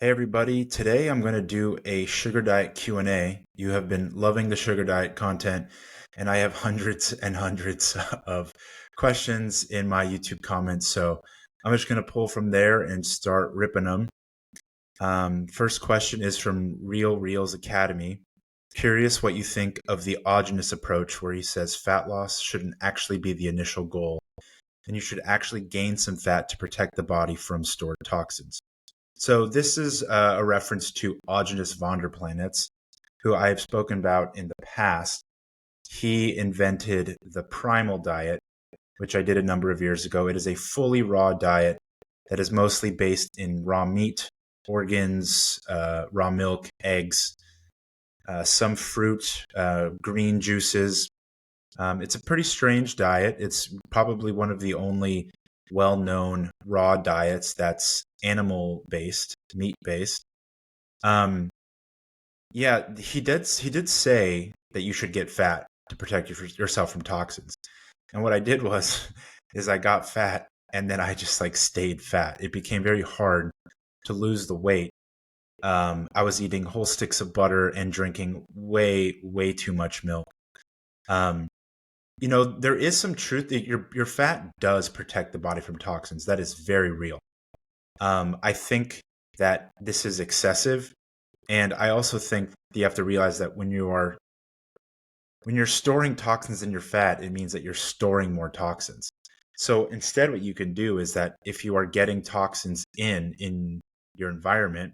Hey everybody, today I'm going to do a sugar diet Q&A. You have been loving the sugar diet content and I have hundreds and hundreds of questions in my YouTube comments. So I'm just going to pull from there and start ripping them. First question is from Real Reels Academy. Curious what you think of the autogenous approach where he says fat loss shouldn't actually be the initial goal and you should actually gain some fat to protect the body from stored toxins. So this is a reference to Autogenous Vonderplanitz, who I have spoken about in the past. He invented the primal diet, which I did a number of years ago. It is a fully raw diet that is mostly based in raw meat, organs, raw milk, eggs, some fruit, green juices. It's a pretty strange diet. It's probably one of the only well-known raw diets that's animal-based, meat-based. Um, yeah, he did say that you should get fat to protect yourself from toxins. And what I did was, is I got fat and then I just like stayed fat. It became very hard to lose the weight. I was eating whole sticks of butter and drinking way, way too much milk. Um, there is some truth that your fat does protect the body from toxins. That is very real. I think that this is excessive, and I also think you have to realize that when you're storing toxins in your fat, it means that you're storing more toxins. So instead, what you can do is that if you are getting toxins in your environment,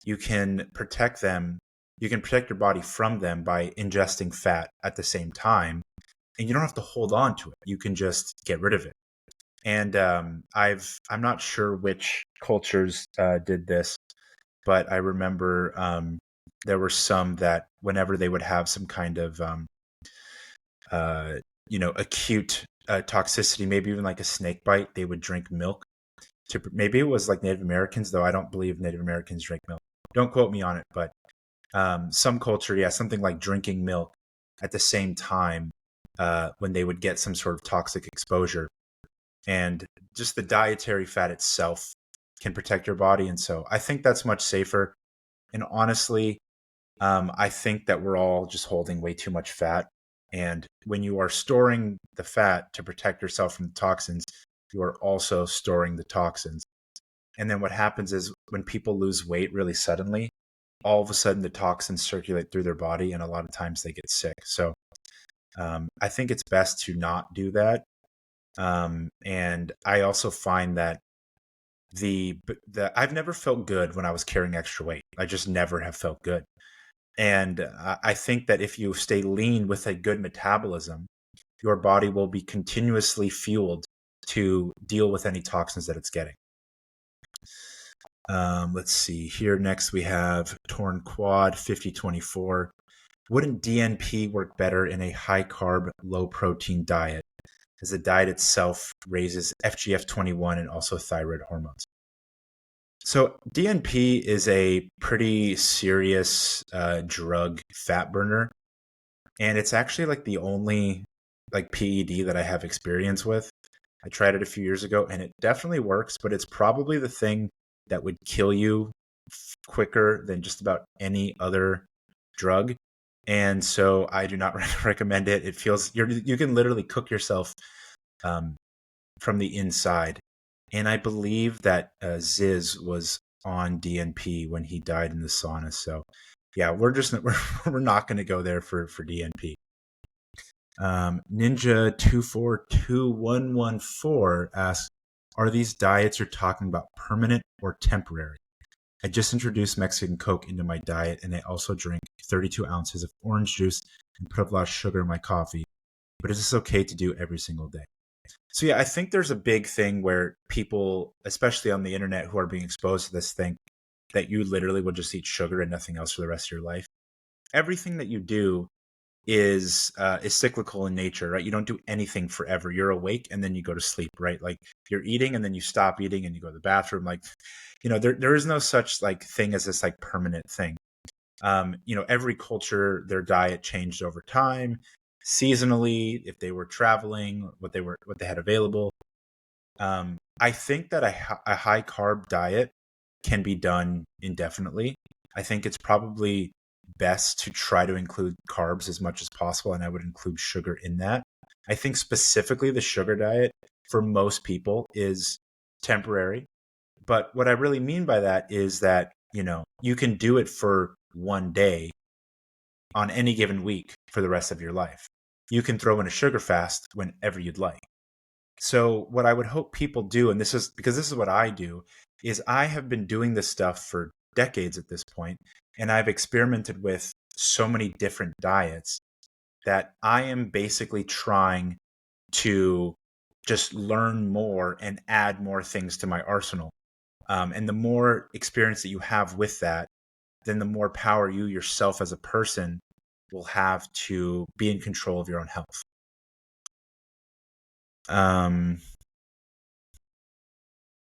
you can protect them. You can protect your body from them by ingesting fat at the same time, and you don't have to hold on to it. You can just get rid of it. And I'm not sure which cultures did this, but I remember there were some that whenever they would have some kind of uh, acute toxicity, maybe even like a snake bite, they would drink milk. Maybe it was like Native Americans, though I don't believe Native Americans drink milk. Don't quote me on it, but some culture, yeah, something like drinking milk at the same time when they would get some sort of toxic exposure. And just the dietary fat itself can protect your body. And so I think that's much safer. And honestly, I think that we're all just holding way too much fat. And when you are storing the fat to protect yourself from the toxins, you are also storing the toxins. And then what happens is when people lose weight really suddenly, all of a sudden the toxins circulate through their body, and a lot of times they get sick. So I think it's best to not do that. And I also find that the I've never felt good when I was carrying extra weight. I just never have felt good. And I think that if you stay lean with a good metabolism, your body will be continuously fueled to deal with any toxins that it's getting. Let's see here. Next, we have Torn Quad 5024. Wouldn't DNP work better in a high carb, low protein diet, as the diet itself raises FGF21 and also thyroid hormones? So DNP is a pretty serious drug fat burner, and it's actually like the only like PED that I have experience with. I tried it a few years ago, and it definitely works, but it's probably the thing that would kill you quicker than just about any other drug. And so I do not recommend it. It feels you can literally cook yourself um, from the inside. And I believe that Ziz was on DNP when he died in the sauna. So yeah, we're not going to go there for DNP. Ninja 242114 asks, are these diets you're talking about permanent or temporary? I just introduced Mexican Coke into my diet, and I also drink 32 ounces of orange juice and put a lot of sugar in my coffee. But is this okay to do every single day? So yeah, I think there's a big thing where people, especially on the internet, who are being exposed to this, think that you literally will just eat sugar and nothing else for the rest of your life. Everything that you do is cyclical in nature, right? You don't do anything forever. You're awake and then you go to sleep, right? Like you're eating and then you stop eating and you go to the bathroom. Like, there is no such like thing as this like permanent thing. Every culture, their diet changed over time, seasonally, if they were traveling, what they had available. I think that a high carb diet can be done indefinitely. I think it's probably best to try to include carbs as much as possible, and I would include sugar in that. I think specifically the sugar diet for most people is temporary. But what I really mean by that is that, you can do it for one day on any given week for the rest of your life. You can throw in a sugar fast whenever you'd like. So what I would hope people do, and this is because this is what I do, is I have been doing this stuff for decades at this point, and I've experimented with so many different diets that I am basically trying to just learn more and add more things to my arsenal. And the more experience that you have with that, then the more power you yourself as a person will have to be in control of your own health.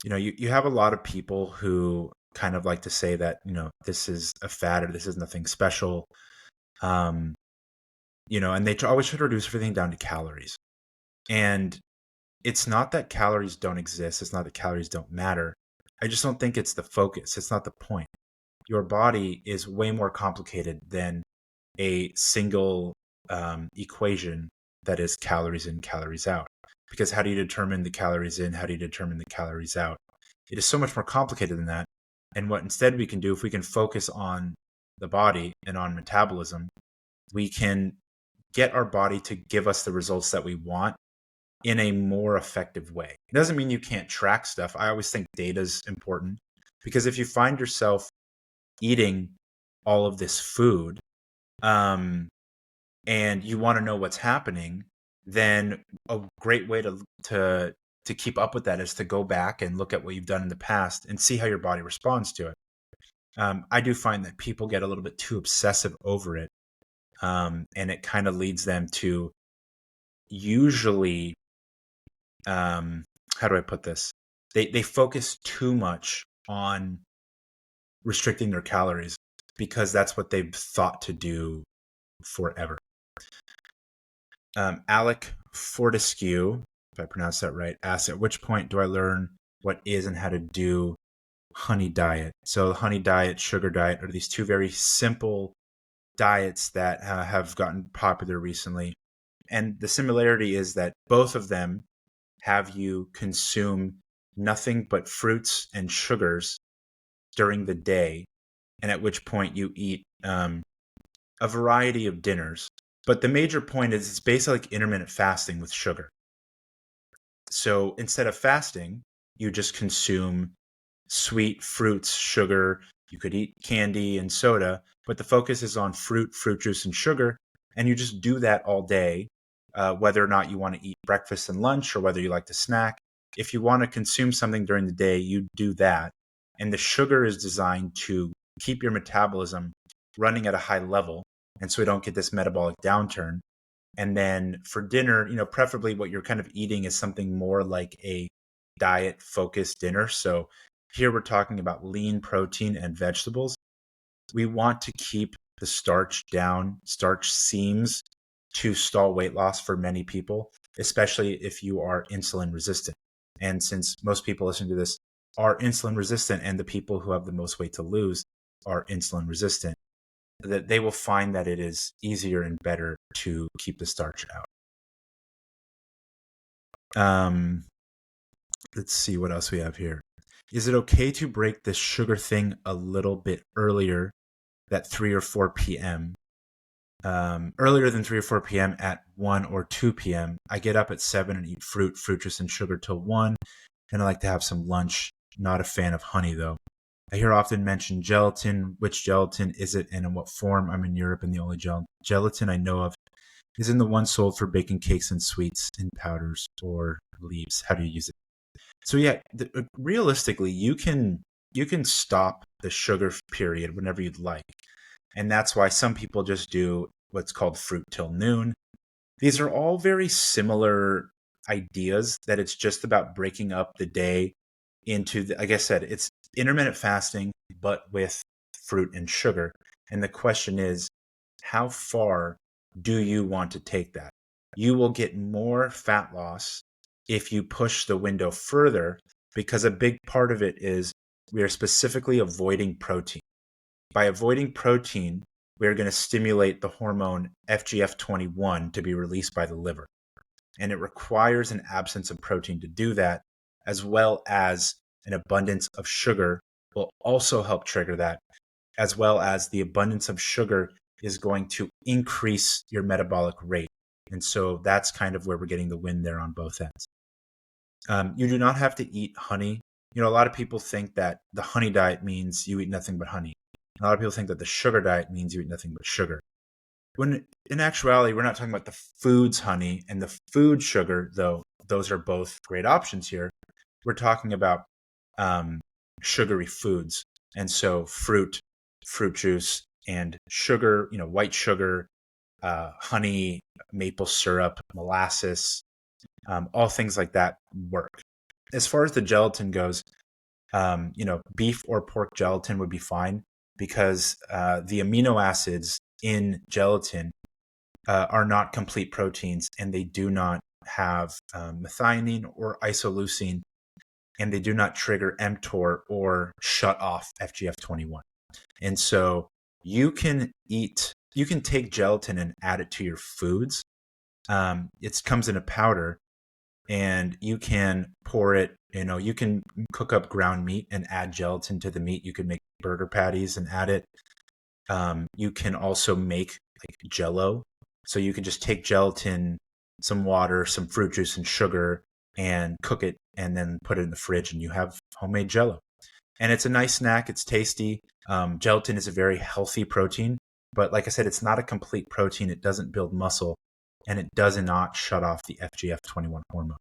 You have a lot of people who kind of like to say that, this is a fad or this is nothing special. And they always try to reduce everything down to calories. And it's not that calories don't exist. It's not that calories don't matter. I just don't think it's the focus. It's not the point. Your body is way more complicated than a single equation that is calories in, calories out. Because how do you determine the calories in? How do you determine the calories out? It is so much more complicated than that. And what instead we can do, if we can focus on the body and on metabolism, we can get our body to give us the results that we want in a more effective way. It doesn't mean you can't track stuff. I always think data is important, because if you find yourself eating all of this food, and you want to know what's happening, then a great way to keep up with that is to go back and look at what you've done in the past and see how your body responds to it. I do find that people get a little bit too obsessive over it, and it kind of leads them to usually, how do I put this? They focus too much on restricting their calories because that's what they've thought to do forever. Alec Fortescue, if I pronounced that right, asks, at which point do I learn what is and how to do honey diet? So honey diet, sugar diet are these two very simple diets that have gotten popular recently. And the similarity is that both of them have you consume nothing but fruits and sugars during the day, and at which point you eat a variety of dinners. But the major point is it's basically like intermittent fasting with sugar. So instead of fasting, you just consume sweet fruits, sugar. You could eat candy and soda, but the focus is on fruit juice, and sugar. And you just do that all day, whether or not you want to eat breakfast and lunch or whether you like to snack. If you want to consume something during the day, you do that. And the sugar is designed to keep your metabolism running at a high level, and so we don't get this metabolic downturn. And then for dinner, preferably what you're kind of eating is something more like a diet focused dinner. So here we're talking about lean protein and vegetables. We want to keep the starch down. Starch seems to stall weight loss for many people, especially if you are insulin resistant. And since most people listening to this are insulin resistant, and the people who have the most weight to lose are insulin resistant, that they will find that it is easier and better to keep the starch out. Let's see what else we have here. Is it okay to break this sugar thing a little bit earlier, at 3 or 4 p.m.? Earlier than 3 or 4 p.m. at 1 or 2 p.m. I get up at 7 and eat fruit juice, and sugar till 1, and I like to have some lunch. Not a fan of honey, though. I hear often mentioned gelatin. Which gelatin is it, and in what form? I'm in Europe, and the only gelatin I know of is in the one sold for baking cakes and sweets in powders or leaves. How do you use it? So yeah, realistically, you can stop the sugar period whenever you'd like. And that's why some people just do what's called fruit till noon. These are all very similar ideas, that it's just about breaking up the day into, like I said, it's intermittent fasting, but with fruit and sugar. And the question is, how far do you want to take that? You will get more fat loss if you push the window further, because a big part of it is we are specifically avoiding protein. By avoiding protein, we are going to stimulate the hormone FGF21 to be released by the liver. And it requires an absence of protein to do that, as well as an abundance of sugar will also help trigger that, as well as the abundance of sugar is going to increase your metabolic rate. And so that's kind of where we're getting the win there on both ends. You do not have to eat honey. A lot of people think that the honey diet means you eat nothing but honey. A lot of people think that the sugar diet means you eat nothing but sugar. When in actuality, we're not talking about the foods honey and the food sugar, though those are both great options here. We're talking about sugary foods. And so fruit juice, and sugar, white sugar, honey, maple syrup, molasses, all things like that work. As far as the gelatin goes, beef or pork gelatin would be fine because the amino acids in gelatin are not complete proteins, and they do not have methionine or isoleucine, and they do not trigger mTOR or shut off FGF21. And so you can take gelatin and add it to your foods. It comes in a powder, and you can pour it, you can cook up ground meat and add gelatin to the meat. You could make burger patties and add it. You can also make like Jell-O. So you can just take gelatin, some water, some fruit juice, and sugar, and cook it, and then put it in the fridge, and you have homemade Jell-O. And it's a nice snack. It's tasty. Gelatin is a very healthy protein, but like I said, it's not a complete protein. It doesn't build muscle, and it does not shut off the FGF21 hormone.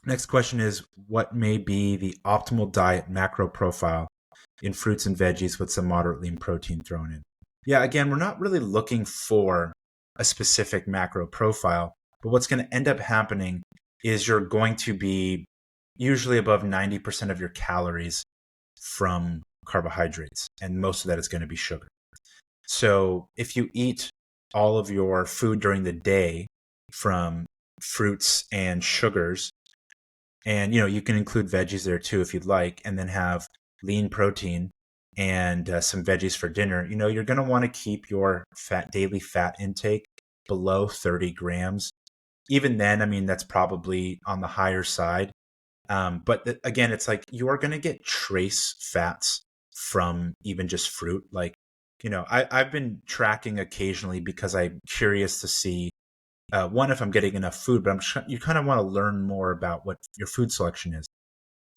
Next question is, what may be the optimal diet macro profile in fruits and veggies with some moderate lean protein thrown in? Yeah, again, we're not really looking for a specific macro profile, but what's going to end up happening is you're going to be usually above 90% of your calories from carbohydrates, and most of that is going to be sugar. So if you eat all of your food during the day from fruits and sugars, and you can include veggies there too if you'd like, and then have lean protein and some veggies for dinner, you're going to want to keep your daily fat intake below 30 grams. Even then, that's probably on the higher side. But again, it's like you are going to get trace fats from even just fruit. Like, I've been tracking occasionally because I'm curious to see, one, if I'm getting enough food, but you kind of want to learn more about what your food selection is.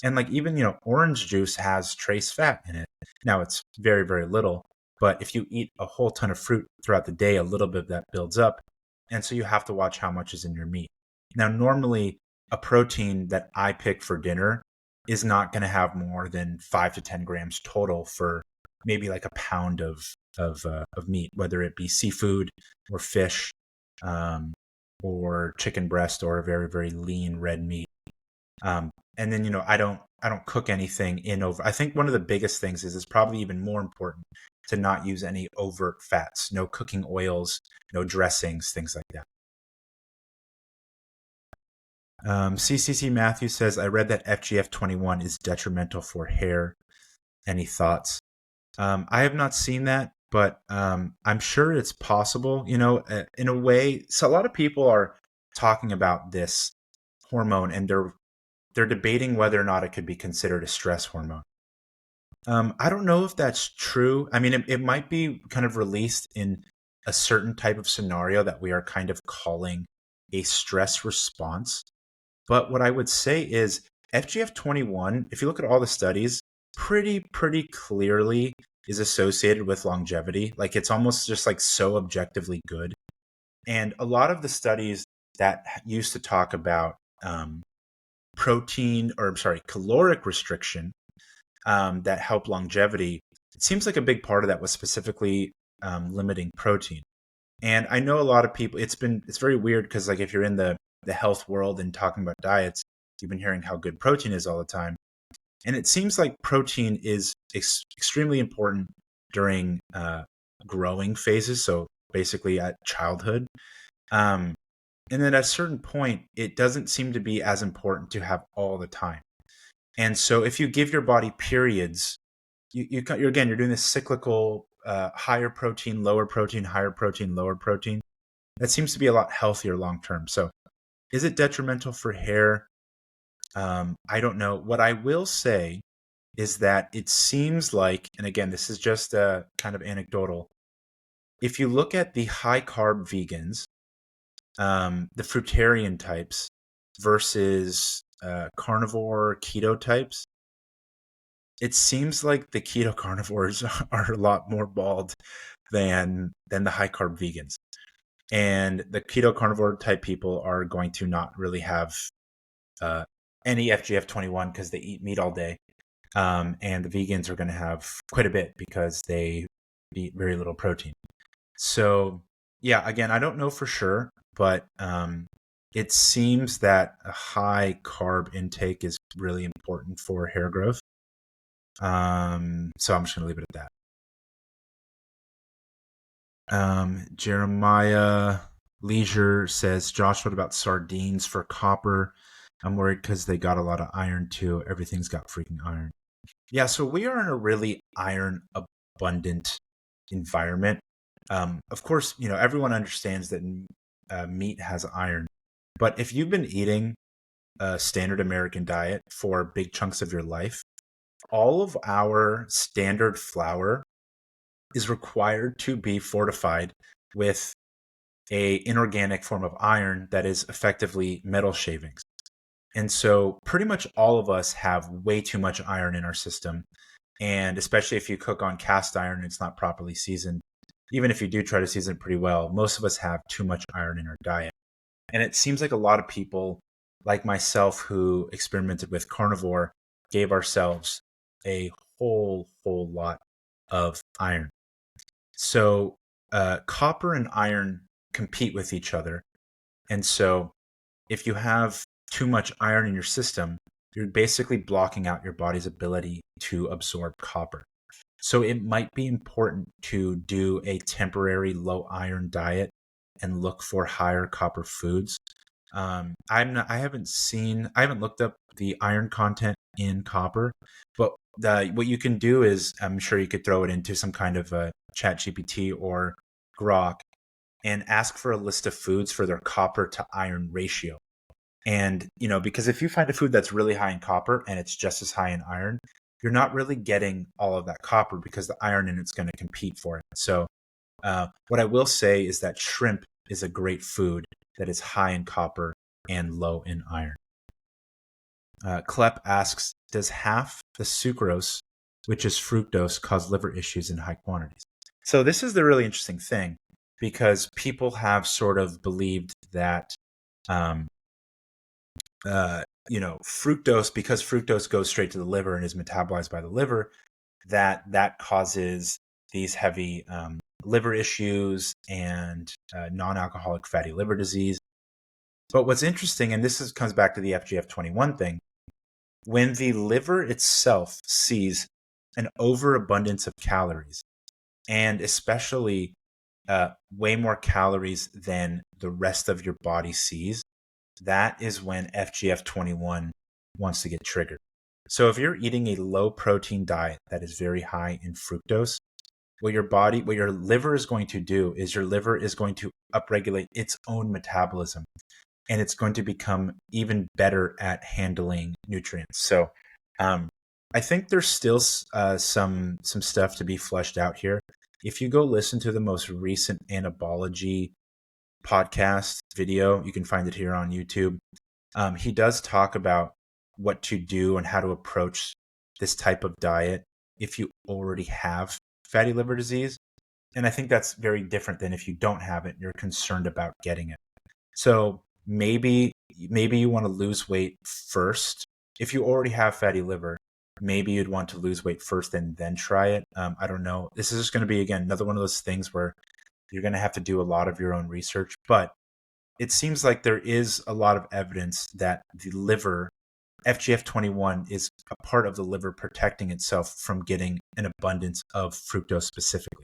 And like even, orange juice has trace fat in it. Now it's very, very little, but if you eat a whole ton of fruit throughout the day, a little bit of that builds up. And so you have to watch how much is in your meat. Now, normally a protein that I pick for dinner is not going to have more than 5 to 10 grams total for maybe like a pound of meat, whether it be seafood or fish, or chicken breast, or a very, very lean red meat. And then, I don't cook anything in over. I think one of the biggest things is it's probably even more important to not use any overt fats, no cooking oils, no dressings, things like that. CCC Matthew says, I read that FGF21 is detrimental for hair. Any thoughts? I have not seen that, but I'm sure it's possible, in a way. So a lot of people are talking about this hormone, and they're debating whether or not it could be considered a stress hormone. I don't know if that's true. I mean, it might be kind of released in a certain type of scenario that we are kind of calling a stress response. But what I would say is FGF21, if you look at all the studies, pretty clearly is associated with longevity. Like it's almost just like so objectively good. And a lot of the studies that used to talk about caloric restriction that help longevity, it seems like a big part of that was specifically limiting protein. And I know a lot of people, it's very weird because like if you're in the health world and talking about diets, you've been hearing how good protein is all the time. And it seems like protein is extremely important during growing phases. So basically at childhood. And then at a certain point, it doesn't seem to be as important to have all the time. And so if you give your body periods, you're doing this cyclical higher protein, lower protein, higher protein, lower protein. That seems to be a lot healthier long term. So is it detrimental for hair? I don't know. What I will say is that it seems like, and again, this is just kind of anecdotal. If you look at the high carb vegans, the fruitarian types versus carnivore keto types, it seems like the keto carnivores are a lot more bald than the high carb vegans. And the keto carnivore type people are going to not really have any FGF21 because they eat meat all day. And the vegans are going to have quite a bit because they eat very little protein. So, yeah, again, I don't know for sure, but it seems that a high carb intake is really important for hair growth. So I'm just going to leave it at that. Jeremiah Leisure says, Josh, what about sardines for copper? I'm worried because they got a lot of iron too. Everything's got freaking iron. Yeah, so we are in a really iron abundant environment. Of course, everyone understands that meat has iron, but if you've been eating a standard American diet for big chunks of your life, all of our standard flour is required to be fortified with a inorganic form of iron that is effectively metal shavings. And so pretty much all of us have way too much iron in our system. And especially if you cook on cast iron, it's not properly seasoned. Even if you do try to season it pretty well, most of us have too much iron in our diet. And it seems like a lot of people, like myself, who experimented with carnivore, gave ourselves a whole lot of iron. So copper and iron compete with each other. And so if you have too much iron in your system, you're basically blocking out your body's ability to absorb copper. So it might be important to do a temporary low iron diet and look for higher copper foods. I haven't looked up the iron content in copper, but what you can do is, I'm sure you could throw it into some kind of a chat GPT or Grok and ask for a list of foods for their copper to iron ratio. And, because if you find a food that's really high in copper and it's just as high in iron, you're not really getting all of that copper because the iron in it's going to compete for it. So what I will say is that shrimp is a great food that is high in copper and low in iron. Klep asks, does half the sucrose, which is fructose, cause liver issues in high quantities? So this is the really interesting thing, because people have sort of believed that fructose, because fructose goes straight to the liver and is metabolized by the liver, that causes these heavy liver issues and non-alcoholic fatty liver disease. But what's interesting, and this comes back to the FGF21 thing, when the liver itself sees an overabundance of calories, and especially way more calories than the rest of your body sees, that is when FGF21 wants to get triggered. So if you're eating a low protein diet that is very high in fructose, what your liver is going to do is your liver is going to upregulate its own metabolism, and it's going to become even better at handling nutrients. So I think there's still some stuff to be fleshed out here. If you go listen to the most recent Anabology podcast video, you can find it here on YouTube. He does talk about what to do and how to approach this type of diet if you already have fatty liver disease. And I think that's very different than if you don't have it, you're concerned about getting it. So maybe you want to lose weight first. If you already have fatty liver, maybe you'd want to lose weight first and then try it. I don't know. This is just going to be, again, another one of those things where you're going to have to do a lot of your own research. But it seems like there is a lot of evidence that the liver, FGF21, is a part of the liver protecting itself from getting an abundance of fructose specifically.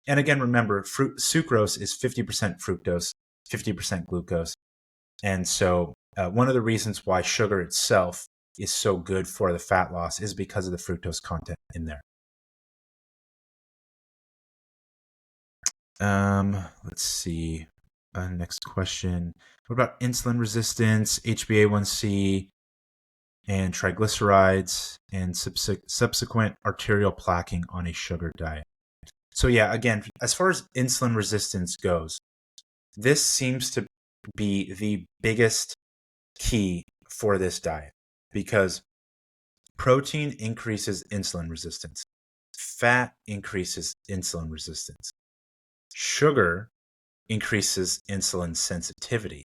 And again, remember, sucrose is 50% fructose, 50% glucose. And so one of the reasons why sugar itself is so good for the fat loss is because of the fructose content in there. Let's see. Next question. What about insulin resistance, HbA1c, and triglycerides, and subsequent arterial plaquing on a sugar diet? So yeah, again, as far as insulin resistance goes, this seems to be the biggest key for this diet because protein increases insulin resistance. Fat increases insulin resistance. Sugar increases insulin sensitivity.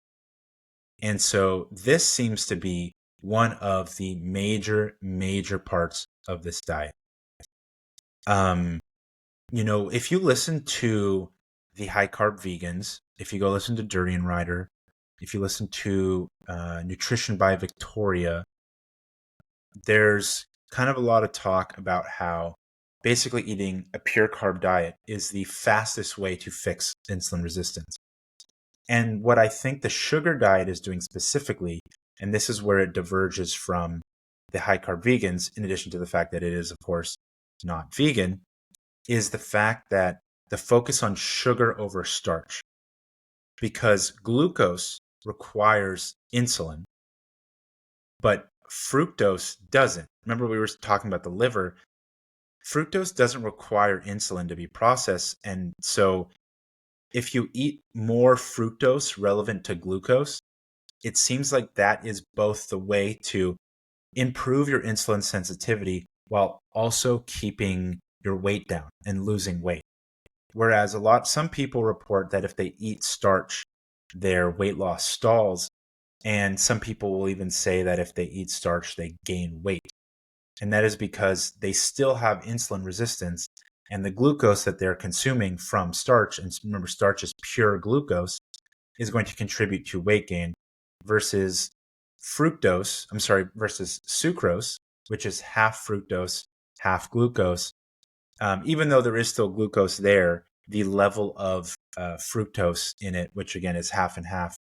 And so this seems to be one of the major parts of this diet. If you listen to the high carb vegans, if you go listen to Dirty and Ryder, if you listen to Nutrition by Victoria, there's kind of a lot of talk about how basically eating a pure carb diet is the fastest way to fix insulin resistance. And what I think the sugar diet is doing specifically, and this is where it diverges from the high carb vegans, in addition to the fact that it is, of course, not vegan, is the fact that the focus on sugar over starch. Because glucose requires insulin, but fructose doesn't. Remember, we were talking about the liver. Fructose doesn't require insulin to be processed. And so if you eat more fructose relevant to glucose, it seems like that is both the way to improve your insulin sensitivity while also keeping your weight down and losing weight. Whereas some people report that if they eat starch, their weight loss stalls. And some people will even say that if they eat starch, they gain weight. And that is because they still have insulin resistance, and the glucose that they're consuming from starch, and remember, starch is pure glucose, is going to contribute to weight gain versus versus sucrose, which is half fructose, half glucose. Even though there is still glucose there, the level of fructose in it, which again is half and half,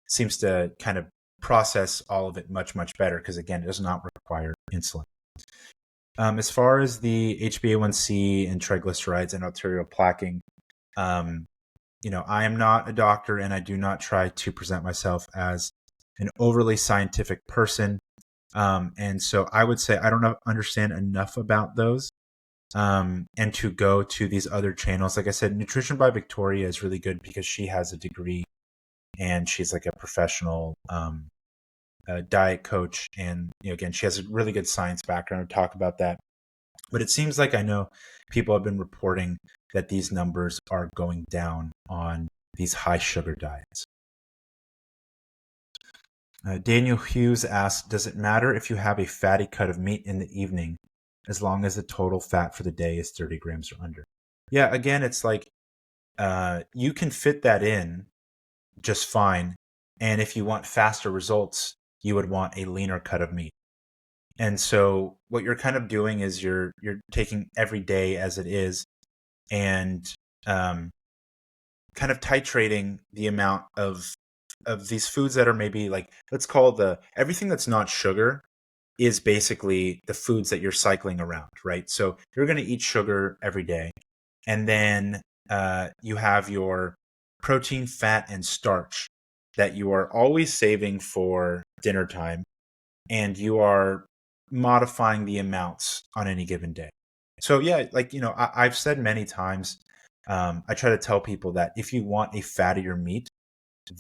seems to kind of process all of it much I because again, it does not require insulin. As far as the HbA1c and triglycerides and arterial plaquing, I am not a doctor and I do not try to present myself as an overly scientific person. And so I would say I don't understand enough about those. And to go to these other channels. Like I said, Nutrition by Victoria is really good because she has a degree and she's like a professional diet coach. And again, she has a really good science background to talk about that. But it seems like I know people have been reporting that these numbers are going down on these high sugar diets. Daniel Hughes asks, does it matter if you have a fatty cut of meat in the evening as long as the total fat for the day is 30 grams or under? Yeah, again, it's like you can fit that in just fine. And if you want faster results, you would want a leaner cut of meat. And so what you're kind of doing is you're taking every day as it is and kind of titrating the amount of these foods that are maybe like, let's call everything that's not sugar is basically the foods that you're cycling around, right? So you're going to eat sugar every day. And then you have your protein, fat, and starch that you are always saving for dinner time. And you are modifying the amounts on any given day. So yeah, I've said many times, I try to tell people that if you want a fattier meat,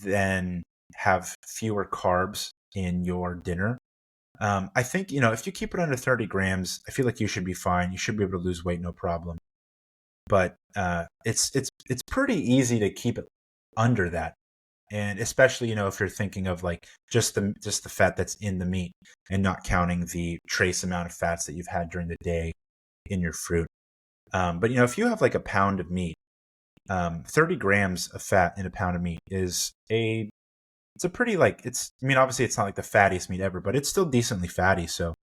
then have fewer carbs in your dinner. I think, if you keep it under 30 grams, I feel like you should be fine. You should be able to lose weight, no problem. But it's pretty easy to keep it under that. And especially, if you're thinking of like just the fat that's in the meat and not counting the trace amount of fats that you've had during the day in your fruit. But if you have like a pound of meat, 30 grams of fat in a pound of meat is it's a pretty obviously it's not like the fattiest meat ever, but it's still decently fatty. So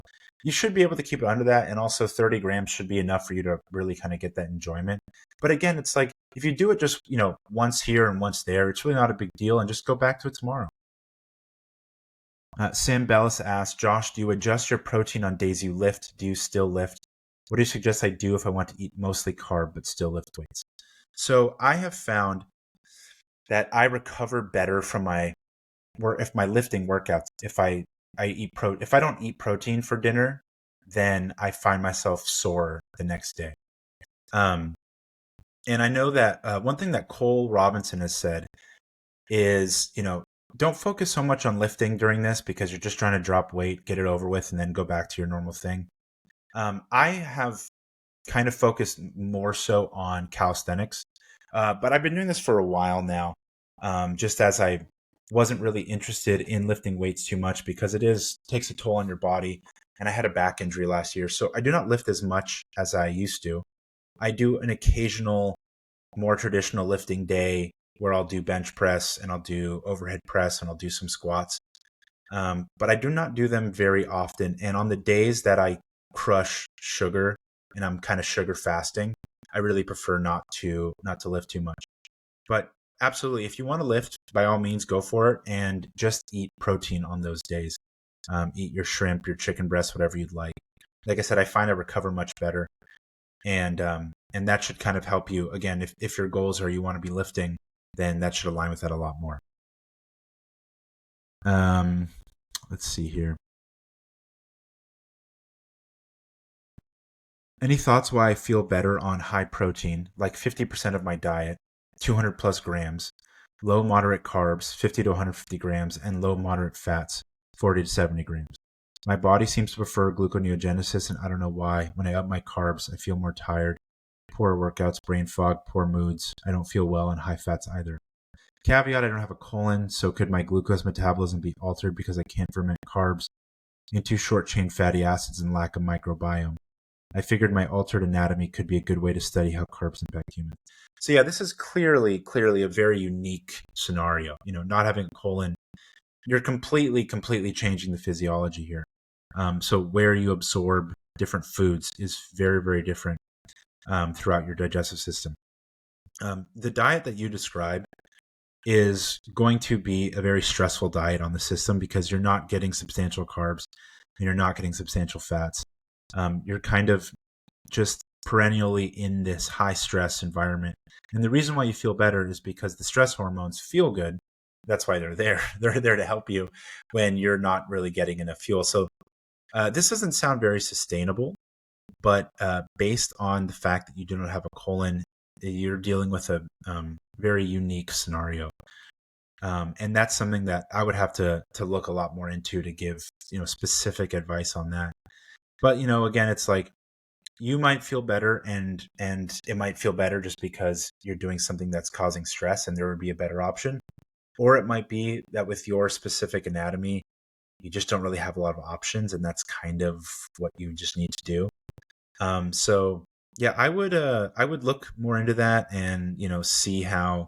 you should be able to keep it under that. And also 30 grams should be enough for you to really kind of get that enjoyment. But again, it's like, if you do it just, once here and once there, it's really not a big deal and just go back to it tomorrow. Sam Bellis asks, Josh, do you adjust your protein on days you lift? Do you still lift? What do you suggest I do if I want to eat mostly carb but still lift weights? So I have found that I recover better from if my lifting workouts, if I don't eat protein for dinner, then I find myself sore the next day. And I know that one thing that Cole Robinson has said is, don't focus so much on lifting during this because you're just trying to drop weight, get it over with, and then go back to your normal thing. I have kind of focused more so on calisthenics, but I've been doing this for a while now, just as I wasn't really interested in lifting weights too much because takes a toll on your body, and I had a back injury last year, so I do not lift as much as I used to. I do an occasional, more traditional lifting day where I'll do bench press and I'll do overhead press and I'll do some squats. But I do not do them very often. And on the days that I crush sugar and I'm kind of sugar fasting, I really prefer not to lift too much. But absolutely, if you want to lift, by all means, go for it and just eat protein on those days. Eat your shrimp, your chicken breast, whatever you'd like. Like I said, I find I recover much better. And that should kind of help you. Again, if your goals are you want to be lifting, then that should align with that a lot more. Let's see here. Any thoughts why I feel better on high protein, like 50% of my diet, 200 plus grams, low moderate carbs, 50 to 150 grams, and low moderate fats, 40 to 70 grams? My body seems to prefer gluconeogenesis, and I don't know why. When I up my carbs, I feel more tired, poor workouts, brain fog, poor moods. I don't feel well on high fats either. Caveat, I don't have a colon, so could my glucose metabolism be altered because I can't ferment carbs into short-chain fatty acids and lack a microbiome? I figured my altered anatomy could be a good way to study how carbs impact humans. So yeah, this is clearly a very unique scenario. Not having a colon, you're completely changing the physiology here. So where you absorb different foods is very, very different throughout your digestive system. The diet that you described is going to be a very stressful diet on the system because you're not getting substantial carbs and you're not getting substantial fats. You're kind of just perennially in this high stress environment. And the reason why you feel better is because the stress hormones feel good. That's why they're there. They're there to help you when you're not really getting enough fuel. So this doesn't sound very sustainable, but based on the fact that you do not have a colon, you're dealing with a very unique scenario. And that's something that I would have to look a lot more into to give, specific advice on that. But, again, it's like you might feel better and it might feel better just because you're doing something that's causing stress and there would be a better option. Or it might be that with your specific anatomy, you just don't really have a lot of options. And that's kind of what you just need to do. So yeah, I would look more into that and, see how,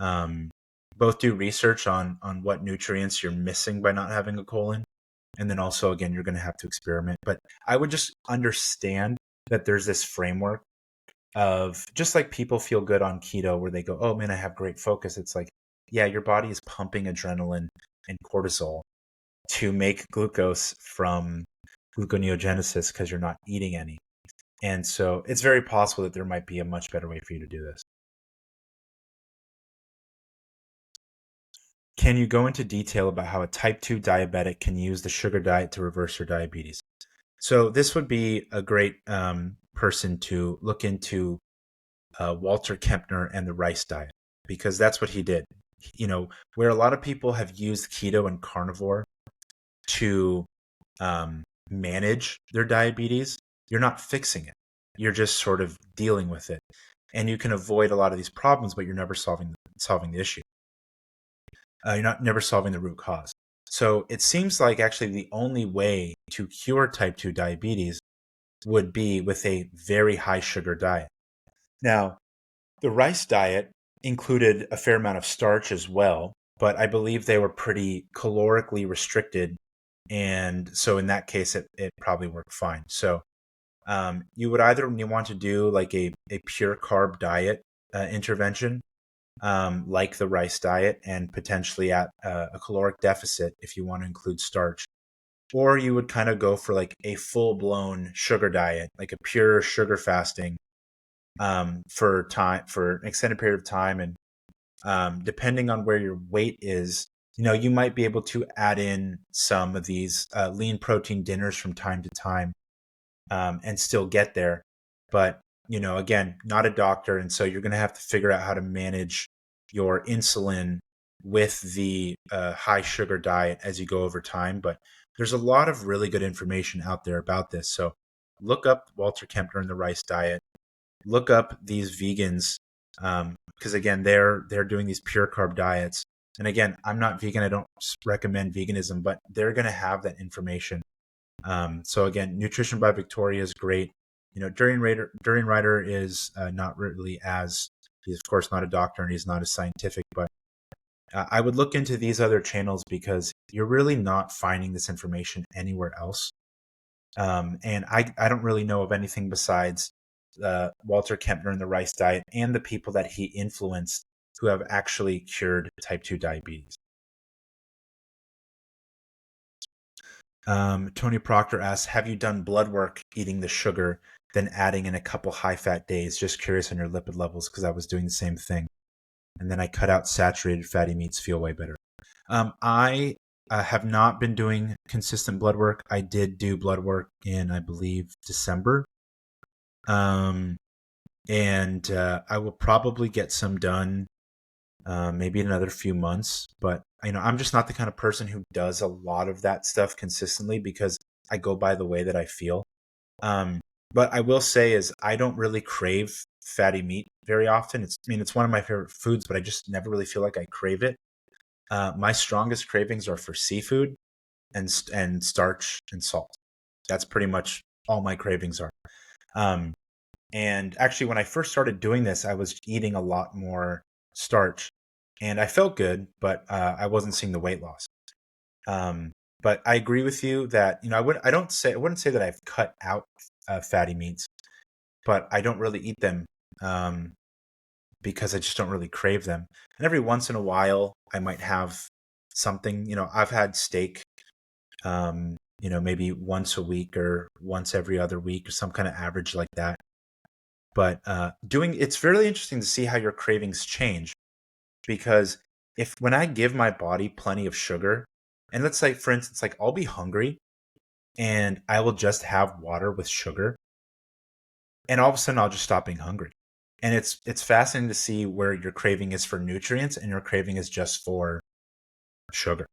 both do research on what nutrients you're missing by not having a colon. And then also, again, you're going to have to experiment. But I would just understand that there's this framework of just like people feel good on keto where they go, oh man, I have great focus. It's like, yeah, your body is pumping adrenaline and cortisol to make glucose from gluconeogenesis because you're not eating any. And so it's very possible that there might be a much better way for you to do this. Can you go into detail about how a type 2 diabetic can use the sugar diet to reverse their diabetes? So this would be a great person to look into Walter Kempner and the rice diet, because that's what he did. Where a lot of people have used keto and carnivore to manage their diabetes, you're not fixing it. You're just sort of dealing with it. And you can avoid a lot of these problems, but you're never solving the issue. You're never solving the root cause. So it seems like actually the only way to cure type 2 diabetes would be with a very high sugar diet. Now, the rice diet included a fair amount of starch as well, but I believe they were pretty calorically restricted. And so in that case, it probably worked fine. So you would either want to do like a pure carb diet intervention, like the rice diet, and potentially at a caloric deficit if you want to include starch. Or you would kind of go for like a full blown sugar diet, like a pure sugar fasting, for an extended period of time. And depending on where your weight is, you might be able to add in some of these lean protein dinners from time to time, and still get there. But, again, not a doctor. And so you're going to have to figure out how to manage your insulin with the high sugar diet as you go over time. But there's a lot of really good information out there about this. So look up Walter Kempner and the rice diet. Look up these vegans, because again, they're doing these pure carb diets. And again, I'm not vegan. I don't recommend veganism, but they're going to have that information. So again, Nutrition by Victoria is great. Durian Ryder is not really he's of course not a doctor and he's not as scientific, but I would look into these other channels because you're really not finding this information anywhere else. And I don't really know of anything besides Walter Kempner and the rice diet and the people that he influenced who have actually cured type 2 diabetes. Tony Proctor asks, have you done blood work eating the sugar, then adding in a couple high-fat days? Just curious on your lipid levels because I was doing the same thing. And then I cut out saturated fatty meats, feel way better. I have not been doing consistent blood work. I did do blood work in, I believe, December. And I will probably get some done maybe in another few months. But, I'm just not the kind of person who does a lot of that stuff consistently because I go by the way that I feel. But I will say is I don't really crave fatty meat very often. It's one of my favorite foods, but I just never really feel like I crave it. My strongest cravings are for seafood and starch and salt. That's pretty much all my cravings are. And actually, when I first started doing this, I was eating a lot more starch, and I felt good, but I wasn't seeing the weight loss. But I agree with you that I wouldn't say that I've cut out fatty meats, but I don't really eat them because I just don't really crave them. And every once in a while, I might have something. I've had steak, maybe once a week or once every other week or some kind of average like that. But it's really interesting to see how your cravings change, because when I give my body plenty of sugar, and let's say, for instance, like I'll be hungry and I will just have water with sugar, and all of a sudden I'll just stop being hungry. And it's fascinating to see where your craving is for nutrients and your craving is just for sugar,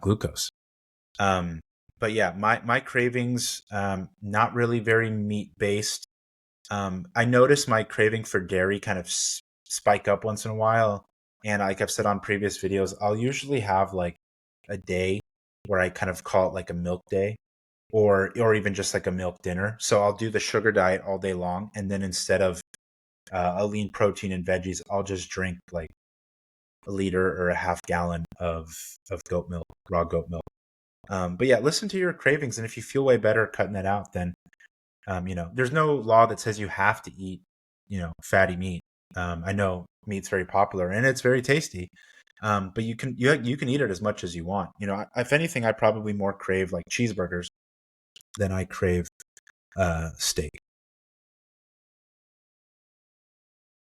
glucose. But yeah, my cravings, not really very meat based. I notice my craving for dairy kind of spike up once in a while. And like I've said on previous videos, I'll usually have like a day where I kind of call it like a milk day, or even just like a milk dinner. So I'll do the sugar diet all day long. And then instead of a lean protein and veggies, I'll just drink like a liter or a half gallon of goat milk, raw goat milk. But yeah, listen to your cravings. And if you feel way better cutting that out, then there's no law that says you have to eat, fatty meat. I know meat's very popular and it's very tasty, but you can eat it as much as you want. If anything, I probably more crave like cheeseburgers than I crave steak.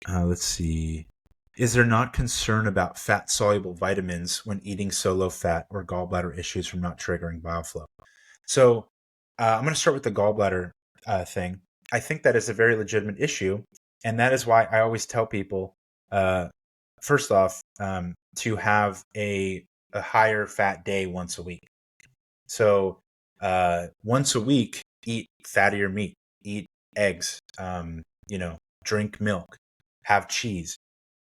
Let's see. Is there not concern about fat-soluble vitamins when eating so low fat or gallbladder issues from not triggering bile flow? So I'm going to start with the gallbladder thing. I think that is a very legitimate issue. And that is why I always tell people, first off, to have a higher fat day once a week. So once a week, eat fattier meat, eat eggs, drink milk, have cheese.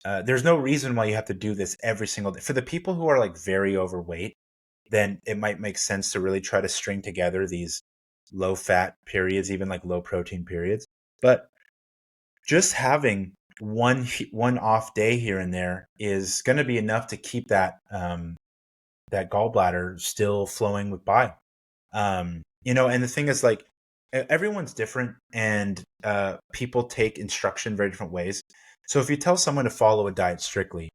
There's no reason why you have to do this every single day. For the people who are like very overweight, then it might make sense to really try to string together these low fat periods, even like low protein periods. But just having one off day here and there is going to be enough to keep that that gallbladder still flowing with bile. And the thing is, like, everyone's different, and people take instruction very different ways. So if you tell someone to follow a diet strictly,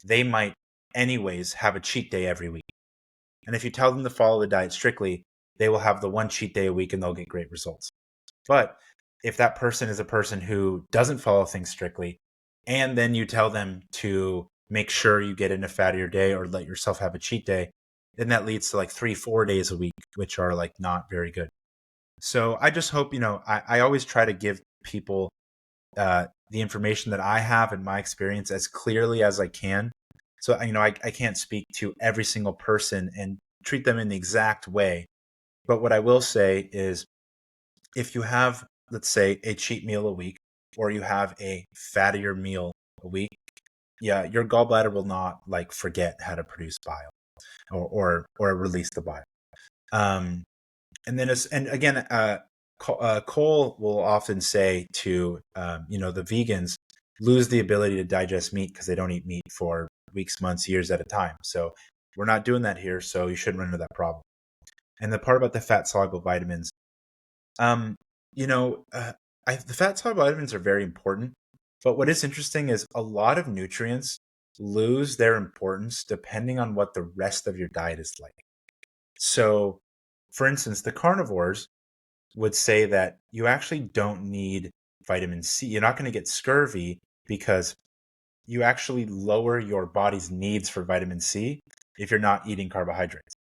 they might anyways have a cheat day every week. And if you tell them to follow the diet strictly, they will have the one cheat day a week and they'll get great results. But if that person is a person who doesn't follow things strictly, and then you tell them to make sure you get in a fattier day or let yourself have a cheat day, then that leads to like 3-4 days a week, which are like not very good. So I just hope, I always try to give people the information that I have in my experience as clearly as I can. So, I can't speak to every single person and treat them in the exact way. But what I will say is if you have, let's say, a cheat meal a week, or you have a fattier meal a week, yeah, your gallbladder will not like forget how to produce bile or release the bile. And then, and again, Cole will often say to, the vegans lose the ability to digest meat because they don't eat meat for weeks, months, years at a time. So we're not doing that here. So you shouldn't run into that problem. And the part about the fat soluble vitamins, the fat soluble vitamins are very important. But what is interesting is a lot of nutrients lose their importance depending on what the rest of your diet is like. So, for instance, the carnivores would say that you actually don't need vitamin C. You're not going to get scurvy because you actually lower your body's needs for vitamin C if you're not eating carbohydrates.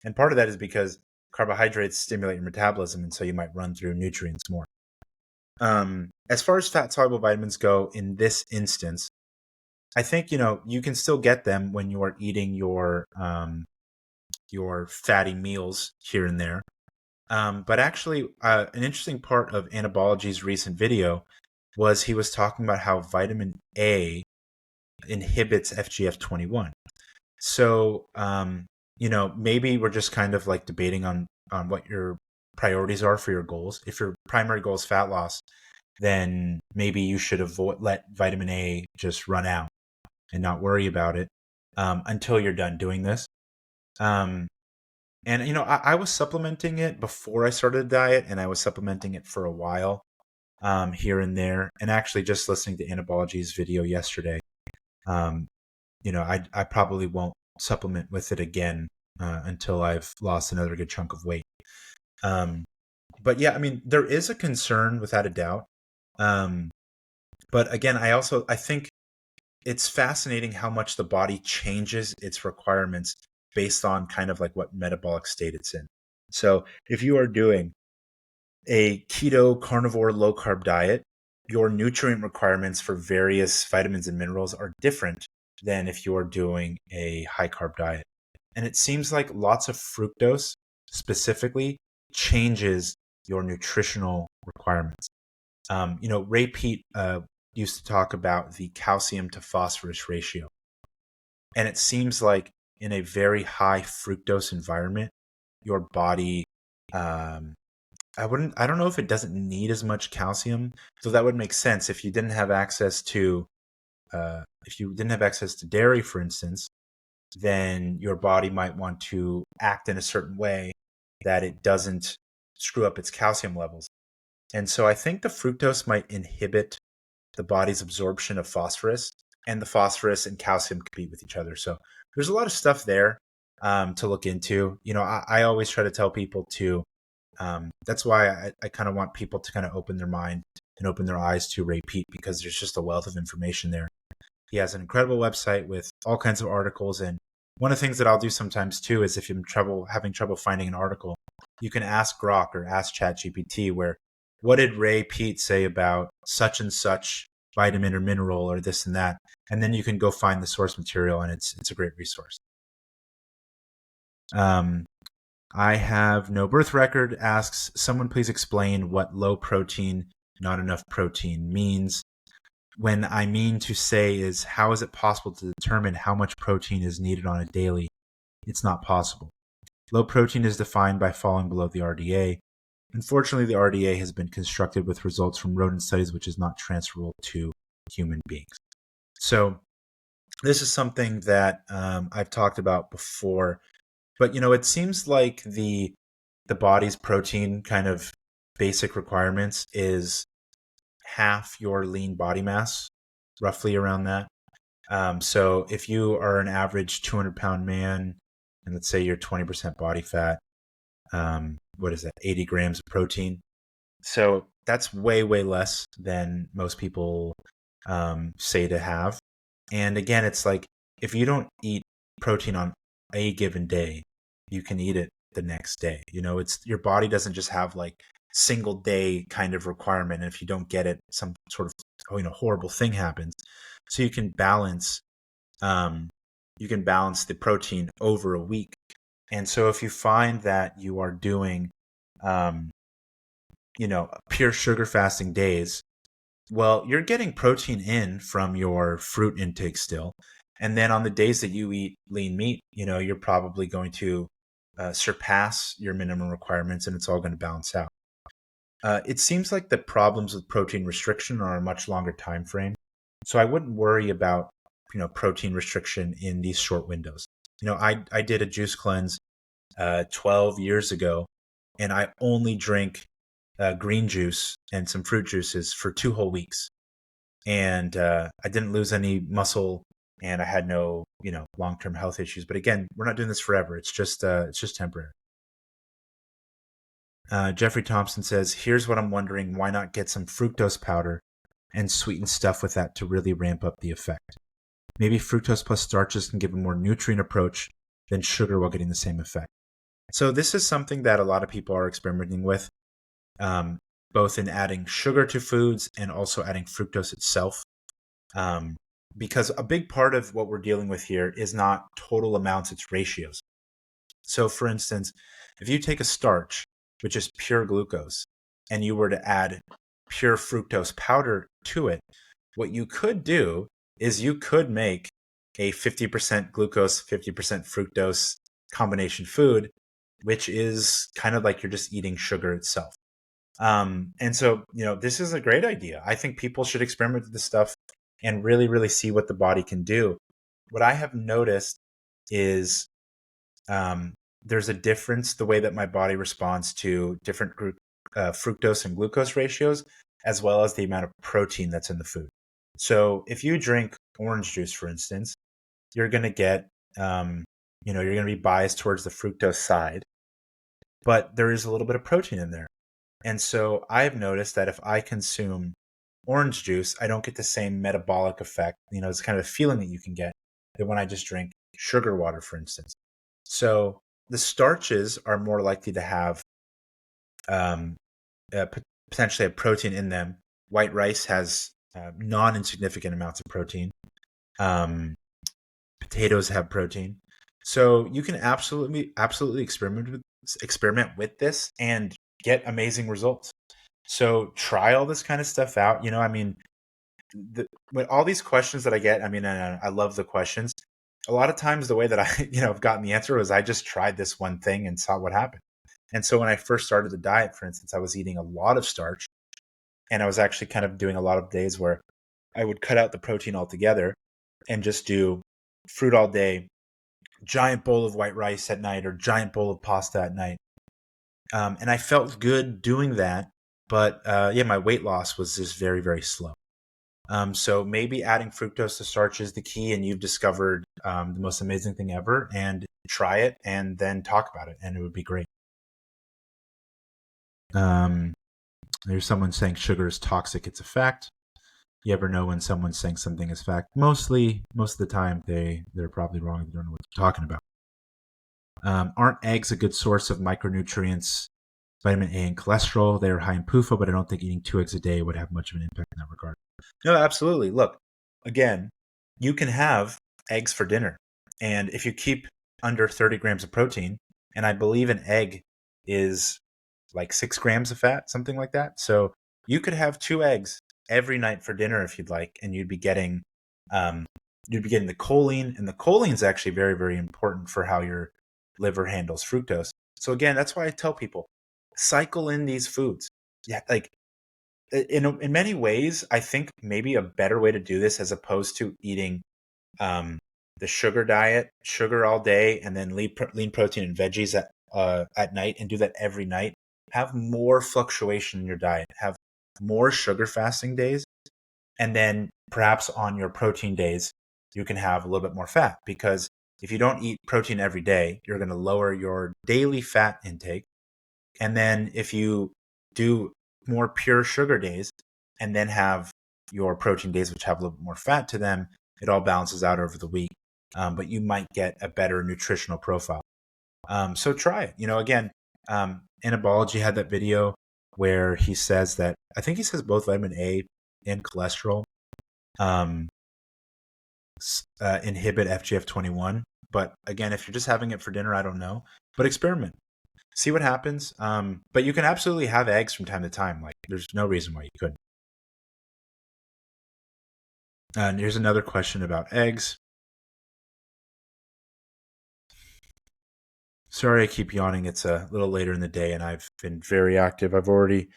And part of that is because carbohydrates stimulate your metabolism, and so you might run through nutrients more. As far as fat soluble vitamins go in this instance, I think, you can still get them when you are eating your fatty meals here and there. But actually, an interesting part of Anabology's recent video was he was talking about how vitamin A inhibits FGF21. So, maybe we're just kind of like debating on what your priorities are for your goals. If your primary goal is fat loss, then maybe you should let vitamin A just run out and not worry about it until you're done doing this. And, I was supplementing it before I started a diet, and I was supplementing it for a while here and there. And actually just listening to Anabology's video yesterday, I probably won't supplement with it again until I've lost another good chunk of weight. But yeah, there is a concern without a doubt. But again, I think it's fascinating how much the body changes its requirements based on kind of like what metabolic state it's in. So if you are doing a keto, carnivore, low carb diet, your nutrient requirements for various vitamins and minerals are different than if you're doing a high carb diet. And it seems like lots of fructose specifically changes your nutritional requirements. Ray Peat used to talk about the calcium to phosphorus ratio. And it seems like in a very high fructose environment, your body, I don't know if it doesn't need as much calcium. So that would make sense if you didn't have access to, dairy, for instance, then your body might want to act in a certain way that it doesn't screw up its calcium levels. And so I think the fructose might inhibit the body's absorption of phosphorus, and the phosphorus and calcium compete with each other. So there's a lot of stuff there to look into. I always try to tell people to, that's why I kind of want people to kind of open their mind and open their eyes to Ray Peat, because there's just a wealth of information there. He has an incredible website with all kinds of articles. And one of the things that I'll do sometimes too is if you're having trouble finding an article, you can ask Grok or ask ChatGPT what did Ray Peat say about such and such vitamin or mineral or this and that? And then you can go find the source material, and it's a great resource. I have no birth record asks, someone please explain what low protein, not enough protein means. When I mean to say is, how is it possible to determine how much protein is needed on a daily? It's not possible. Low protein is defined by falling below the RDA. Unfortunately, the RDA has been constructed with results from rodent studies, which is not transferable to human beings. So this is something that I've talked about before, but it seems like the body's protein kind of basic requirements is half your lean body mass, roughly around that. So if you are an average 200-pound man, and let's say you're 20% body fat, what is that, 80 grams of protein? So that's way, way less than most people say to have. And again, it's like if you don't eat protein on a given day, you can eat it the next day. It's your body doesn't just have like single day kind of requirement. And if you don't get it, some sort of horrible thing happens. So you can balance the protein over a week. And so if you find that you are doing pure sugar fasting days, well, you're getting protein in from your fruit intake still. And then on the days that you eat lean meat, you're probably going to surpass your minimum requirements, and it's all going to balance out. It seems like the problems with protein restriction are a much longer time frame. So I wouldn't worry about, protein restriction in these short windows. I did a juice cleanse 12 years ago, and I only drink green juice and some fruit juices for 2 whole weeks. And I didn't lose any muscle, and I had no, long-term health issues. But again, we're not doing this forever. It's just temporary. Jeffrey Thompson says, here's what I'm wondering. Why not get some fructose powder and sweeten stuff with that to really ramp up the effect? Maybe fructose plus starches can give a more nutrient approach than sugar while getting the same effect. So this is something that a lot of people are experimenting with, both in adding sugar to foods and also adding fructose itself. Because a big part of what we're dealing with here is not total amounts, it's ratios. So for instance, if you take a starch, which is pure glucose, and you were to add pure fructose powder to it, what you could do is you could make a 50% glucose, 50% fructose combination food, which is kind of like you're just eating sugar itself. And so, this is a great idea. I think people should experiment with this stuff and really, really see what the body can do. What I have noticed is there's a difference the way that my body responds to different fructose and glucose ratios, as well as the amount of protein that's in the food. So if you drink orange juice, for instance, you're going to get, you're going to be biased towards the fructose side, but there is a little bit of protein in there. And so I've noticed that if I consume orange juice, I don't get the same metabolic effect. It's kind of a feeling that you can get than when I just drink sugar water, for instance. So the starches are more likely to have potentially a protein in them. White rice has non-insignificant amounts of protein. Potatoes have protein. So you can absolutely experiment with this and get amazing results. So try all this kind of stuff out. With all these questions that I get, I love the questions. A lot of times the way that I, have gotten the answer was I just tried this one thing and saw what happened. And so when I first started the diet, for instance, I was eating a lot of starch, and I was actually kind of doing a lot of days where I would cut out the protein altogether and just do fruit all day, giant bowl of white rice at night, or giant bowl of pasta at night. And I felt good doing that. But my weight loss was just very, very slow. So maybe adding fructose to starch is the key, and you've discovered the most amazing thing ever. And try it and then talk about it, and it would be great. There's someone saying sugar is toxic. It's a fact. You ever know when someone's saying something is fact? Most of the time, they're probably wrong. They don't know what they're talking about. Aren't eggs a good source of micronutrients, vitamin A, and cholesterol? They are high in PUFA, but I don't think eating 2 eggs a day would have much of an impact in that regard. No, absolutely. Look, again, you can have eggs for dinner, and if you keep under 30 grams of protein, and I believe an egg is like 6 grams of fat, something like that. So you could have 2 eggs every night for dinner if you'd like, and you'd be getting the choline, and the choline is actually very, very important for how your liver handles fructose. So again, that's why I tell people, cycle in these foods. Yeah, like in many ways, I think maybe a better way to do this, as opposed to eating the sugar diet, sugar all day, and then lean protein and veggies at night, and do that every night, have more fluctuation in your diet, have more sugar fasting days, and then perhaps on your protein days, you can have a little bit more fat, because if you don't eat protein every day, you're going to lower your daily fat intake. And then if you do more pure sugar days and then have your protein days, which have a little bit more fat to them, it all balances out over the week. But you might get a better nutritional profile. So try it. Again, Anabology had that video where he says that, I think he says both vitamin A and cholesterol um, inhibit FGF21. But again, if you're just having it for dinner, I don't know. But experiment. See what happens. But you can absolutely have eggs from time to time. Like, there's no reason why you couldn't. And here's another question about eggs. Sorry, I keep yawning. It's a little later in the day, and I've been very active. I've already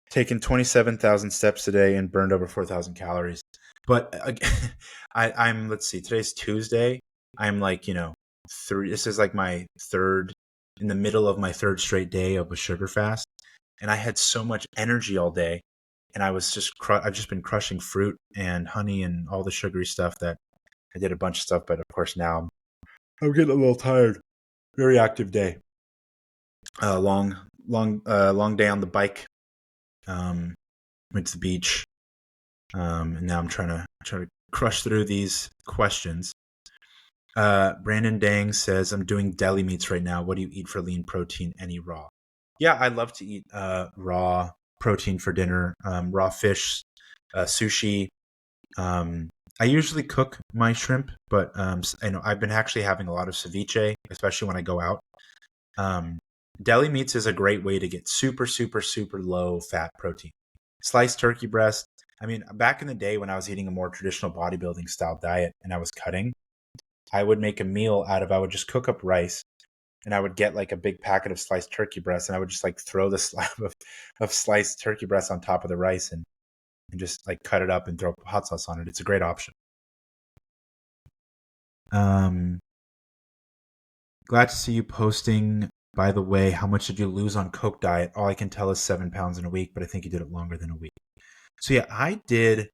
taken 27,000 steps today and burned over 4,000 calories. But I'm, let's see, today's Tuesday. I'm like, this is like my third, in the middle of my third straight day of a sugar fast. And I had so much energy all day. And I was I've just been crushing fruit and honey and all the sugary stuff that I did a bunch of stuff. But of course now I'm getting a little tired. Very active day. Long day on the bike. Went to the beach. And now I'm trying to crush through these questions. Brandon Dang says, I'm doing deli meats right now. What do you eat for lean protein? Any raw? Yeah, I love to eat raw protein for dinner. Raw fish, sushi. I usually cook my shrimp, but I've been actually having a lot of ceviche, especially when I go out. Deli meats is a great way to get super, super, super low fat protein. Sliced turkey breast. I mean, back in the day when I was eating a more traditional bodybuilding style diet and I was cutting, I would make a meal I would just cook up rice, and I would get like a big packet of sliced turkey breast, and I would just like throw the slab of sliced turkey breast on top of the rice and just like cut it up and throw hot sauce on it. It's a great option. Glad to see you posting. By the way, how much did you lose on Coke diet? All I can tell is 7 pounds in a week, but I think you did it longer than a week. So yeah, I did.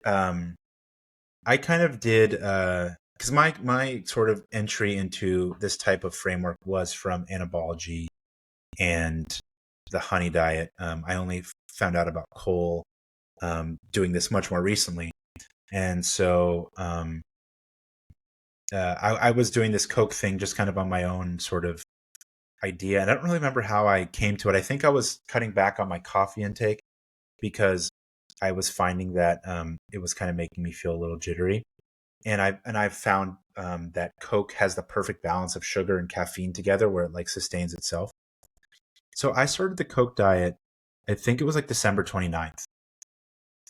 I kind of did, because my sort of entry into this type of framework was from Anabology and the honey diet. I only found out about Cole doing this much more recently. And so I was doing this Coke thing just kind of on my own sort of idea. And I don't really remember how I came to it. I think I was cutting back on my coffee intake because I was finding that it was kind of making me feel a little jittery. And I've found that Coke has the perfect balance of sugar and caffeine together where it like sustains itself. So I started the Coke diet, I think it was like December 29th.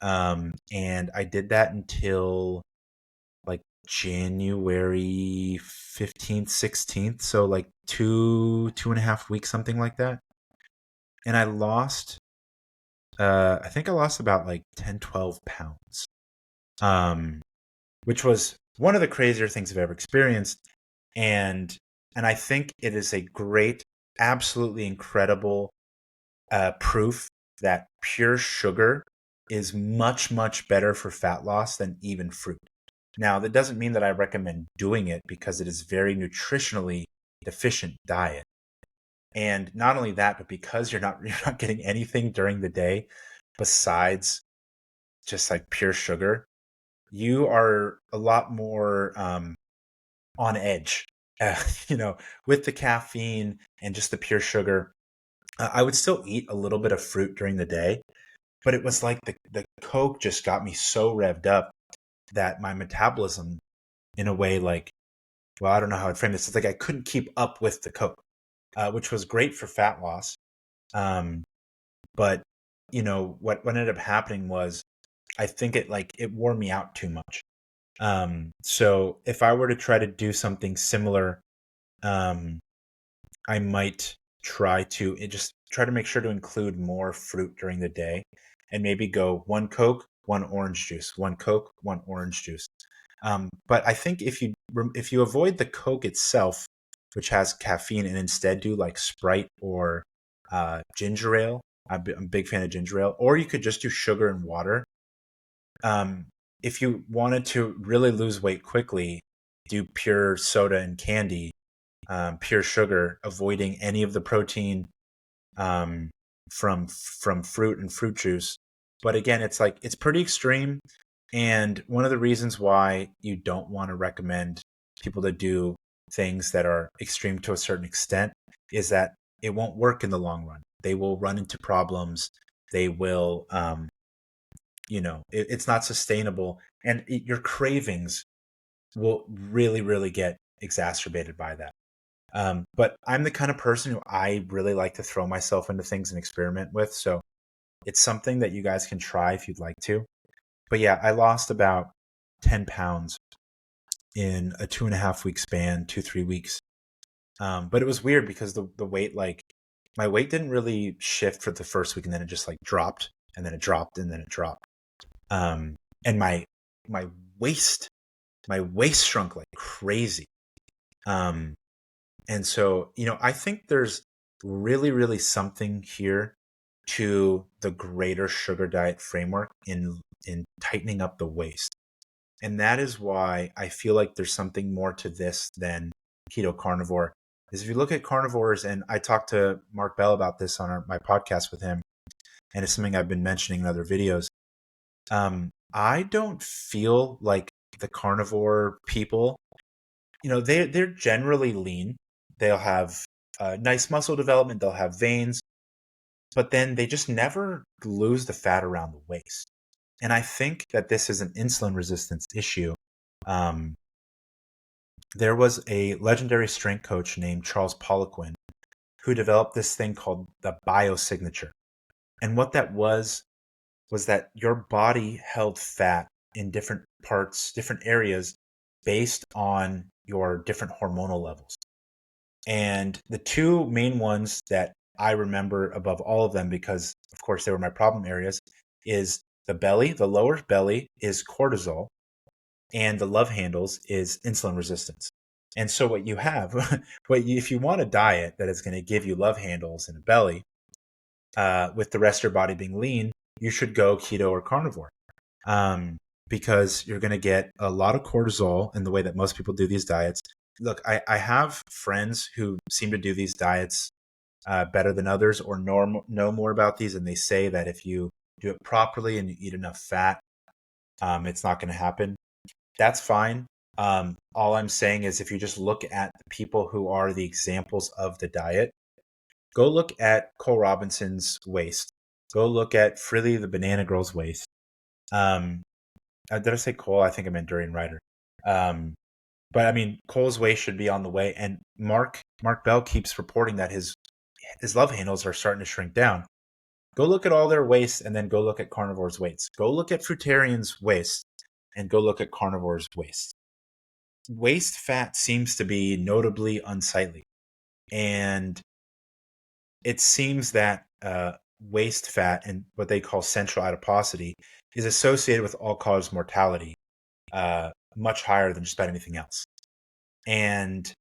And I did that until like January 15th, 16th. So like two and a half weeks, something like that. And I lost, I think I lost about like 10, 12 pounds. Which was one of the crazier things I've ever experienced. And I think it is a great, absolutely incredible proof that pure sugar is much, much better for fat loss than even fruit. Now, that doesn't mean that I recommend doing it because it is very nutritionally deficient diet. And not only that, but because you're not getting anything during the day besides just like pure sugar, you are a lot more on edge, with the caffeine and just the pure sugar. I would still eat a little bit of fruit during the day, but it was like the Coke just got me so revved up that my metabolism, in a way, like, well, I don't know how I'd frame this. It's like I couldn't keep up with the Coke, which was great for fat loss. But what ended up happening was I think it wore me out too much. So if I were to try to do something similar, I might try to make sure to include more fruit during the day, and maybe go 1 Coke, 1 orange juice, 1 Coke, 1 orange juice. But I think if you avoid the Coke itself, which has caffeine, and instead do like Sprite or ginger ale. I'm a big fan of ginger ale. Or you could just do sugar and water. Um, if you wanted to really lose weight quickly, do pure soda and candy, pure sugar, avoiding any of the protein um, from fruit and fruit juice. But again, it's pretty extreme. And one of the reasons why you don't want to recommend people to do things that are extreme to a certain extent is that it won't work in the long run. They will run into problems. They will, it's not sustainable. And your cravings will really, really get exacerbated by that. But I'm the kind of person who I really like to throw myself into things and experiment with. So it's something that you guys can try if you'd like to. But yeah, I lost about 10 pounds in a 2.5 week span, 2, 3 weeks. But it was weird because the weight, like my weight didn't really shift for the first week, and then it just like dropped, and then it dropped, and then it dropped. And my waist, my waist shrunk like crazy. And so, I think there's really, really something here to the greater sugar diet framework in tightening up the waist. And that is why I feel like there's something more to this than keto carnivore. Is if you look at carnivores, and I talked to Mark Bell about this on my podcast with him, and it's something I've been mentioning in other videos. I don't feel like the carnivore people, they're generally lean. They'll have nice muscle development. They'll have veins, but then they just never lose the fat around the waist. And I think that this is an insulin resistance issue. There was a legendary strength coach named Charles Poliquin who developed this thing called the BioSignature. And what that was that your body held fat in different parts, different areas based on your different hormonal levels. And the two main ones that I remember above all of them, because of course they were my problem areas, is the belly. The lower belly is cortisol, and the love handles is insulin resistance. And so what you have, if you want a diet that is going to give you love handles and a belly, with the rest of your body being lean, you should go keto or carnivore. Because you're going to get a lot of cortisol in the way that most people do these diets. Look, I have friends who seem to do these diets better than others, or know more about these, and they say that if you do it properly and you eat enough fat, it's not going to happen. That's fine. All I'm saying is if you just look at the people who are the examples of the diet, go look at Cole Robinson's waist. Go look at Frilly the Banana Girl's waist. Did I say Cole? I think I meant Durian Ryder. But I mean, Cole's waist should be on the way. And Mark Bell keeps reporting that his love handles are starting to shrink down. Go look at all their waist, and then go look at carnivores' weights. Go look at fruitarians' waist, and go look at carnivores' waist. Waist fat seems to be notably unsightly. And it seems that waist fat and what they call central adiposity is associated with all-cause mortality, much higher than just about anything else. And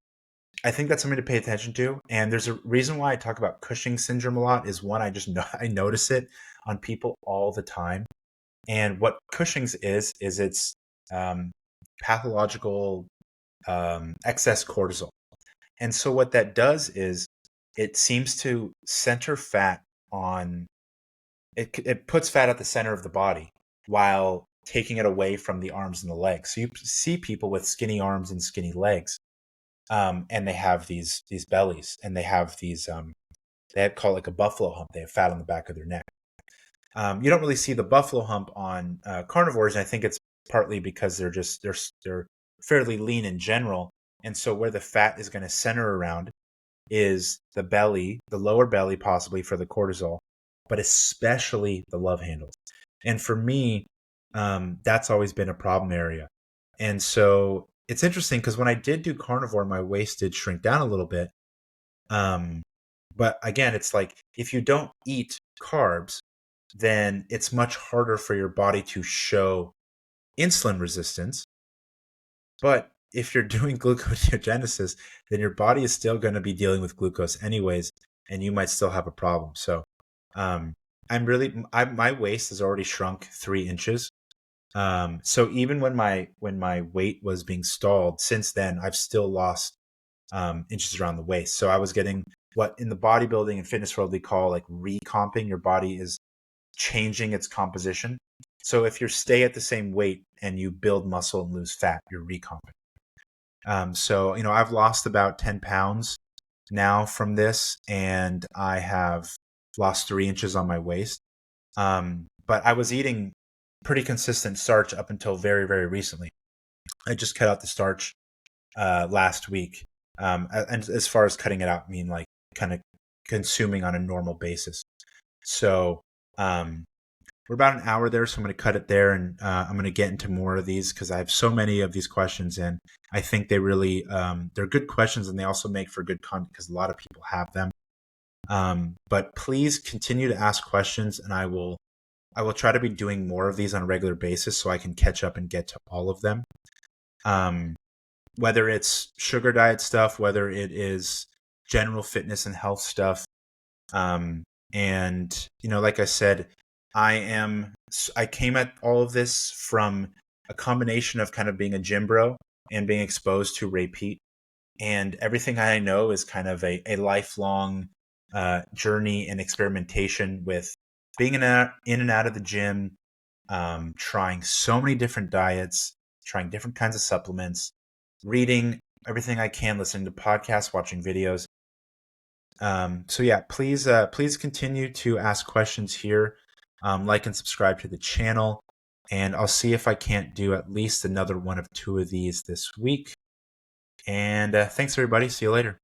I think that's something to pay attention to. And there's a reason why I talk about Cushing syndrome a lot is one, I notice it on people all the time. And what Cushing's is it's pathological excess cortisol. And so what that does is it seems to center fat on it puts fat at the center of the body while taking it away from the arms and the legs. So you see people with skinny arms and skinny legs, and they have these bellies, and they have these they call it like a buffalo hump. They have fat on the back of their neck. You don't really see the buffalo hump on carnivores, and I think it's partly because they're fairly lean in general, and so where the fat is going to center around is the belly, the lower belly, possibly for the cortisol, but especially the love handles. And for me, that's always been a problem area. And so it's interesting because when I did do carnivore, my waist did shrink down a little bit. But again, it's like if you don't eat carbs, then it's much harder for your body to show insulin resistance. But if you're doing gluconeogenesis, then your body is still going to be dealing with glucose anyways. and you might still have a problem. So my waist has already shrunk 3 inches. So even when my weight was being stalled, since then I've still lost inches around the waist. So I was getting what in the bodybuilding and fitness world they call like recomping. Your body is changing its composition. So if you stay at the same weight and you build muscle and lose fat, you're recomping. So I've lost about 10 pounds now from this, and I have lost 3 inches on my waist. But I was eating pretty consistent starch up until very, very recently. I just cut out the starch last week. And as far as cutting it out, I mean like kind of consuming on a normal basis. So we're about an hour there, so I'm going to cut it there, and I'm going to get into more of these because I have so many of these questions, and I think they really they're good questions, and they also make for good content because a lot of people have them. But please continue to ask questions, and I will try to be doing more of these on a regular basis so I can catch up and get to all of them. Whether it's sugar diet stuff, whether it is general fitness and health stuff. And like I said, I came at all of this from a combination of kind of being a gym bro and being exposed to Ray Peat. And everything I know is kind of a lifelong journey and experimentation with being in and out of the gym, trying so many different diets, trying different kinds of supplements, reading everything I can, listening to podcasts, watching videos. So yeah, please continue to ask questions here. Like and subscribe to the channel, and I'll see if I can't do at least another one of 2 of these this week. And thanks everybody. See you later.